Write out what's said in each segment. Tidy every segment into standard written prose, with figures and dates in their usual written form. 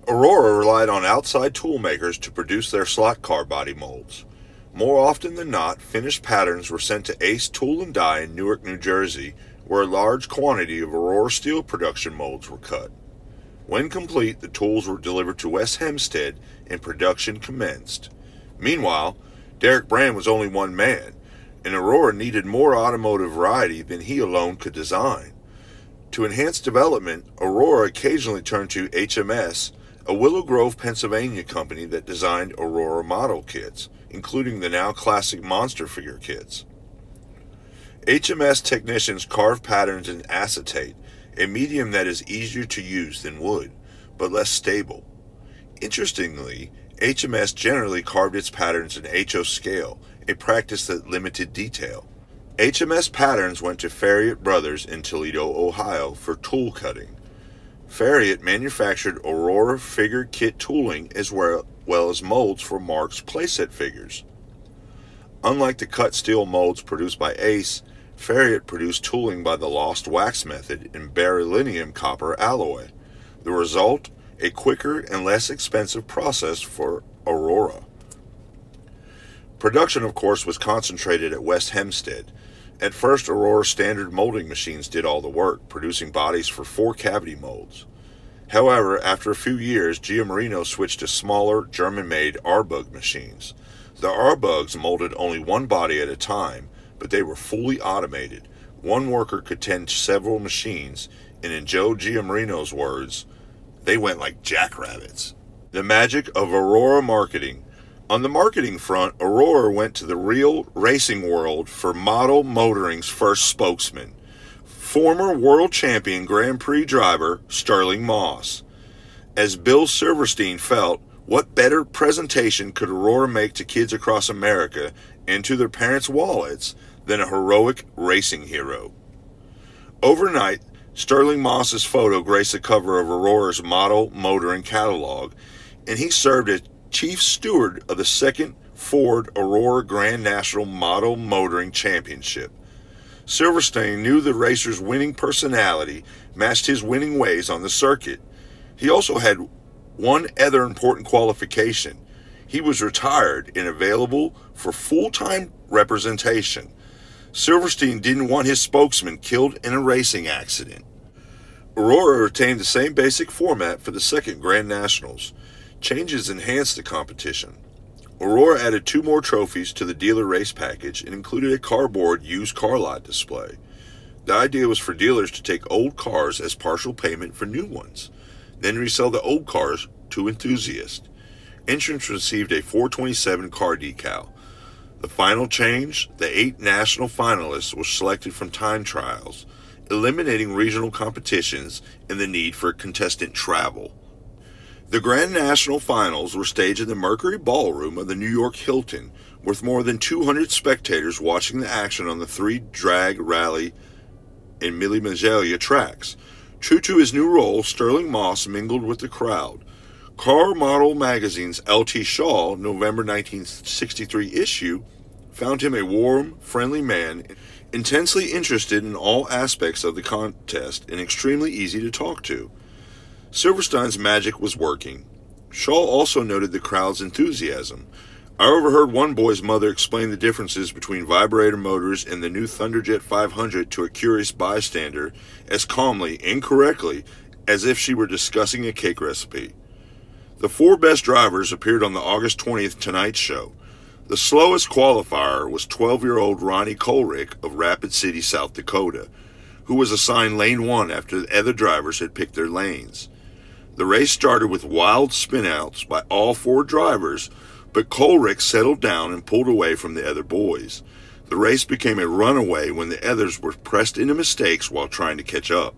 Aurora relied on outside tool makers to produce their slot car body molds. More often than not, finished patterns were sent to Ace Tool and Die in Newark, New Jersey, where a large quantity of Aurora steel production molds were cut. When complete, the tools were delivered to West Hempstead and production commenced. Meanwhile, Derek Brand was only one man, and Aurora needed more automotive variety than he alone could design. To enhance development, Aurora occasionally turned to HMS, a Willow Grove, Pennsylvania company that designed Aurora model kits, including the now classic monster figure kits. HMS technicians carve patterns in acetate, a medium that is easier to use than wood, but less stable. Interestingly, HMS generally carved its patterns in HO scale, a practice that limited detail. HMS patterns went to Farriott Brothers in Toledo, Ohio for tool cutting. Farriott manufactured Aurora figure kit tooling as well as molds for Mark's playset figures. Unlike the cut steel molds produced by Ace, Farriott produced tooling by the lost wax method in beryllium copper alloy. The result, a quicker and less expensive process for Aurora. Production, of course, was concentrated at West Hempstead. At first, Aurora standard molding machines did all the work, producing bodies for 4-cavity molds. However, after a few years, Giammarino switched to smaller, German-made Arbug machines. The Arbugs molded only one body at a time, but they were fully automated. One worker could tend several machines, and in Joe Giammarino's words, they went like jackrabbits. The magic of Aurora marketing. On the marketing front, Aurora went to the real racing world for model motoring's first spokesman, former world champion Grand Prix driver Stirling Moss. As Bill Silverstein felt, what better presentation could Aurora make to kids across America and to their parents' wallets than a heroic racing hero? Overnight, Stirling Moss's photo graced the cover of Aurora's model motoring catalog, and he served as chief steward of the second Ford Aurora Grand National Model Motoring Championship. Silverstein knew the racer's winning personality matched his winning ways on the circuit. He also had one other important qualification. He was retired and available for full-time representation. Silverstein didn't want his spokesman killed in a racing accident. Aurora retained the same basic format for the second Grand Nationals. Changes enhanced the competition. Aurora added 2 more trophies to the dealer race package and included a cardboard used car lot display. The idea was for dealers to take old cars as partial payment for new ones, then resell the old cars to enthusiasts. Entrants received a 427 car decal. The final change, the 8 national finalists were selected from time trials, eliminating regional competitions and the need for contestant travel. The Grand National Finals were staged in the Mercury Ballroom of the New York Hilton, with more than 200 spectators watching the action on the 3 drag, rally, and Mille Miglia tracks. True to his new role, Stirling Moss mingled with the crowd. Car Model Magazine's L.T. Shaw, November 1963 issue, found him a warm, friendly man, intensely interested in all aspects of the contest and extremely easy to talk to. Silverstein's magic was working. Shaw also noted the crowd's enthusiasm. I overheard one boy's mother explain the differences between vibrator motors and the new Thunderjet 500 to a curious bystander as calmly and correctly as if she were discussing a cake recipe. The 4 best drivers appeared on the August 20th Tonight Show. The slowest qualifier was 12-year-old Ronnie Kohlrick of Rapid City, South Dakota, who was assigned lane 1 after the other drivers had picked their lanes. The race started with wild spinouts by all 4 drivers, but Kohlrick settled down and pulled away from the other boys. The race became a runaway when the others were pressed into mistakes while trying to catch up.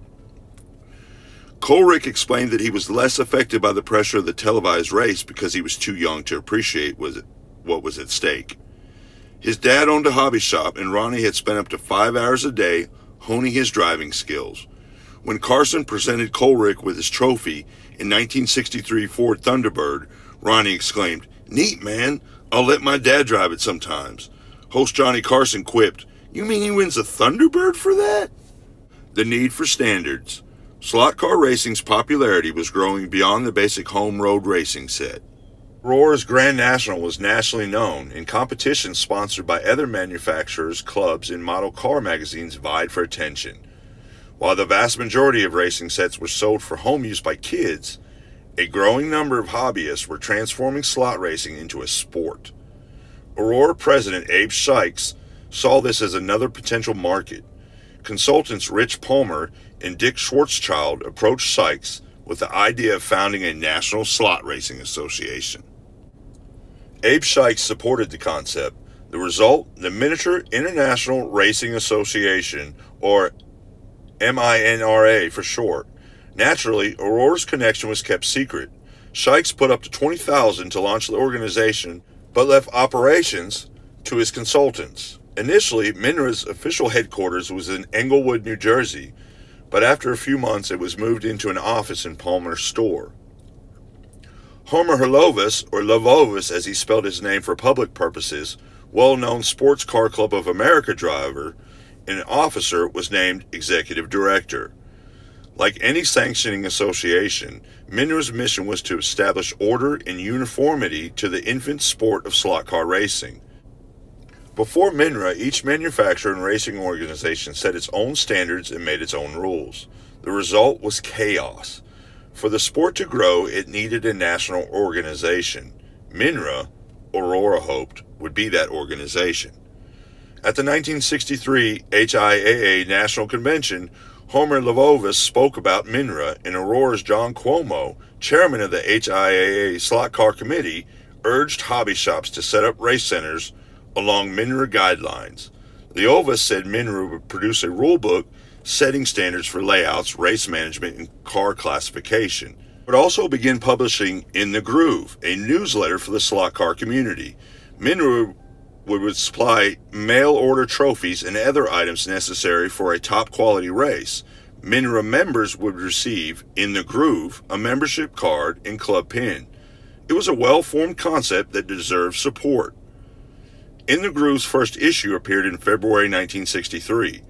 Kohlrick explained that he was less affected by the pressure of the televised race because he was too young to appreciate what was at stake. His dad owned a hobby shop, and Ronnie had spent up to 5 hours a day honing his driving skills. When Carson presented Kohlrick with his trophy in 1963 Ford Thunderbird, Ronnie exclaimed, "Neat, man. I'll let my dad drive it sometimes." Host Johnny Carson quipped, "You mean he wins a Thunderbird for that?" The need for standards. Slot car racing's popularity was growing beyond the basic home road racing set. Aurora's Grand National was nationally known, and competitions sponsored by other manufacturers, clubs, and model car magazines vied for attention. While the vast majority of racing sets were sold for home use by kids, a growing number of hobbyists were transforming slot racing into a sport. Aurora president Abe Sykes saw this as another potential market. Consultants Rich Palmer and Dick Schwarzschild approached Sykes with the idea of founding a national slot racing association. Abe Sykes supported the concept. The result, the Miniature International Racing Association, or MINRA for short. Naturally, Aurora's connection was kept secret. Sykes put up to $20,000 to launch the organization, but left operations to his consultants. Initially, MINRA's official headquarters was in Englewood, New Jersey, but after a few months it was moved into an office in Palmer's store. Homer Herlovas, or Lovovis as he spelled his name for public purposes, well-known Sports Car Club of America driver and officer, was named executive director. Like any sanctioning association, MINRA's mission was to establish order and uniformity to the infant sport of slot car racing. Before MINRA, each manufacturer and racing organization set its own standards and made its own rules. The result was chaos. For the sport to grow, it needed a national organization. MINRA, Aurora hoped, would be that organization. At the 1963 HIAA National Convention, Homer Lovovis spoke about MINRA, and Aurora's John Cuomo, chairman of the HIAA Slot Car Committee, urged hobby shops to set up race centers along MINRA guidelines. Lovovis said MINRA would produce a rule book setting standards for layouts, race management, and car classification. It would also begin publishing In the Groove, a newsletter for the slot car community. MINRA would supply mail-order trophies and other items necessary for a top-quality race. MINRA members would receive, In the Groove, a membership card and club pin. It was a well-formed concept that deserved support. In the Groove's first issue appeared in February 1963.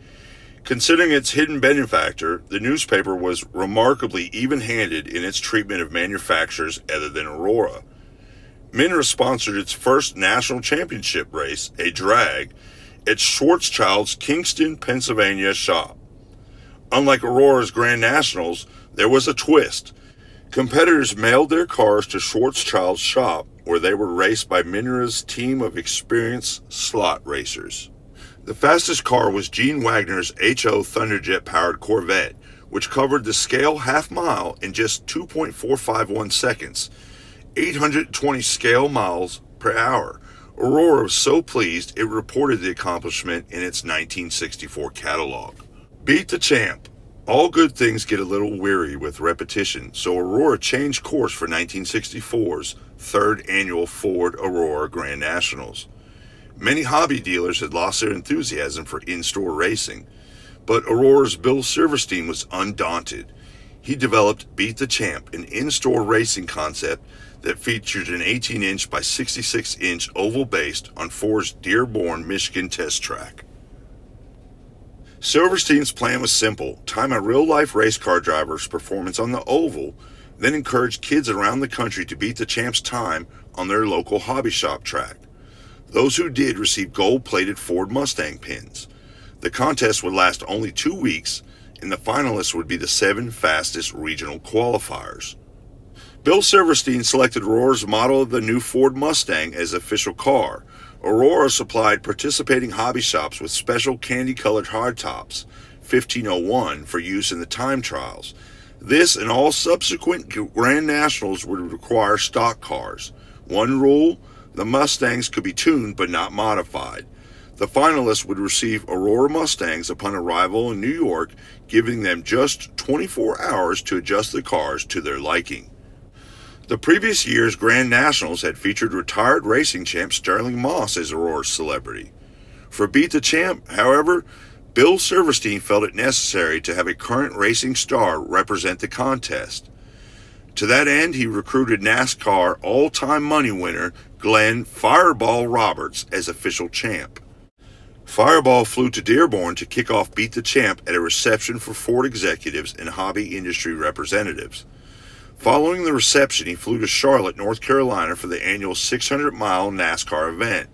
Considering its hidden benefactor, the newspaper was remarkably even-handed in its treatment of manufacturers other than Aurora. MINRA sponsored its first national championship race, a drag, at Schwarzschild's Kingston, Pennsylvania shop. Unlike Aurora's Grand Nationals, there was a twist. Competitors mailed their cars to Schwarzschild's shop, where they were raced by MINRA's team of experienced slot racers. The fastest car was Gene Wagner's HO Thunderjet-powered Corvette, which covered the scale half-mile in just 2.451 seconds, 820 scale miles per hour. Aurora was so pleased it reported the accomplishment in its 1964 catalog. Beat the champ. All good things get a little weary with repetition, so Aurora changed course for 1964's third annual Ford Aurora Grand Nationals. Many hobby dealers had lost their enthusiasm for in-store racing, but Aurora's Bill Silverstein was undaunted. He developed Beat the Champ, an in-store racing concept that featured an 18-inch by 66-inch oval based on Ford's Dearborn, Michigan test track. Silverstein's plan was simple: time a real-life race car driver's performance on the oval, then encourage kids around the country to beat the champ's time on their local hobby shop track. Those who did received gold-plated Ford Mustang pins. The contest would last only 2 weeks, and the finalists would be the 7 fastest regional qualifiers. Bill Silverstein selected Aurora's model of the new Ford Mustang as official car. Aurora supplied participating hobby shops with special candy-colored hardtops, 1501, for use in the time trials. This and all subsequent Grand Nationals would require stock cars. One rule: the Mustangs could be tuned but not modified. The finalists would receive Aurora Mustangs upon arrival in New York, giving them just 24 hours to adjust the cars to their liking. The previous year's Grand Nationals had featured retired racing champ Stirling Moss as Aurora's celebrity. For Beat the Champ, however, Bill Silverstein felt it necessary to have a current racing star represent the contest. To that end, he recruited NASCAR all-time money winner Glenn Fireball Roberts as official champ. Fireball flew to Dearborn to kick off Beat the Champ at a reception for Ford executives and hobby industry representatives. Following the reception, he flew to Charlotte, North Carolina for the annual 600-mile NASCAR event.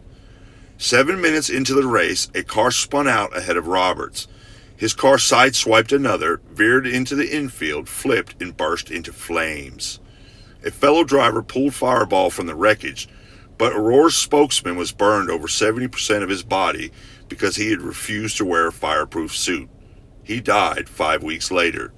7 minutes into the race, a car spun out ahead of Roberts. His car sideswiped another, veered into the infield, flipped, and burst into flames. A fellow driver pulled Fireball from the wreckage, but Aurora's spokesman was burned over 70% of his body because he had refused to wear a fireproof suit. He died 5 weeks later.